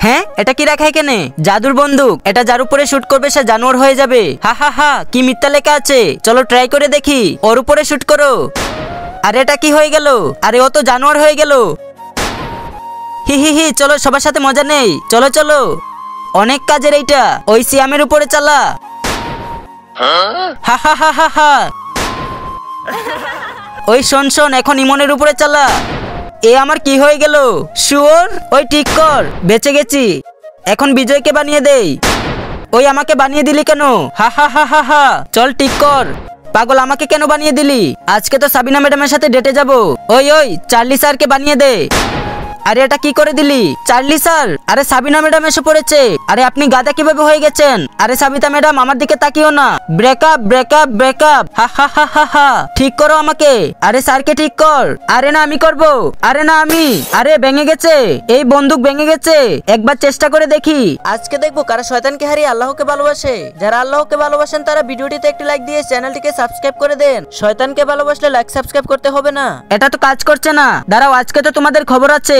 হ্যাঁ এটা কি রাখা এখানে? জাদুর বন্দুক, এটা যার উপরে শুট করবে সে জানোয়ার হয়ে যাবে। হা হা হা, কি মিথ্যা লেখা আছে, চলো ট্রাই করে দেখি। ওর উপরে শুট করো। আরে এটা কি হয়ে গেল? আরে ও তো জানোয়ার হয়ে গেল। হি হি হি, চলো সবার সাথে মজা নেই, চলো চলো। অনেক কাজের এইটা, ওই সিয়ামের উপরে চালা। হা হা হা হা হা। ওই শোন শোন, এখন ইমনের উপরে চালা। এ আমার কি হয়ে গেল? শুয়োর, ওই ঠিক কর, বেঁচে গেছি। এখন বিজয়কে বানিয়ে দেই। ওই আমাকে বানিয়ে দিলি কেন? হা হা হা হা হা, চল ঠিক কর। পাগল, আমাকে কেন বানিয়ে দিলি? আজকে তো সাবিনা ম্যাডামের সাথে ডেটে যাব। ওই ওই চার্লি স্যারকে বানিয়ে দে। আরে এটা কি করে দিলি? চার্লি স্যার, আরে সাবিনা ম্যাডাম এসে পড়েছে। আরে আপনি গাদা কিভাবে হয়ে গেছেন? আরে সাবিতা ম্যাডাম আমার দিকে তাকিও না। ব্রেকআপ ব্রেকআপ ব্রেকআপ, হা হা হা হা হা। ঠিক করো আমাকে। আরে স্যারকে ঠিক কর। আরে না আমি করব। আরে না আমি। আরে ভেঙে গেছে, এই বন্দুক ভেঙে গেছে। একবার চেষ্টা করে দেখি। আজকে দেখবো কারা শয়তানকে হারিয়ে আল্লাহকে ভালোবাসে। যারা আল্লাহকে ভালোবাসেন তারা ভিডিওটিতে একটি লাইক দিয়ে চ্যানেলটিকে সাবস্ক্রাইব করে দেন। শয়তানকে ভালোবাসলে লাইক সাবস্ক্রাইব করতে হবে না। এটা তো কাজ করছে না। দাঁড়াও, আজকে তো তোমাদের খবর আছে।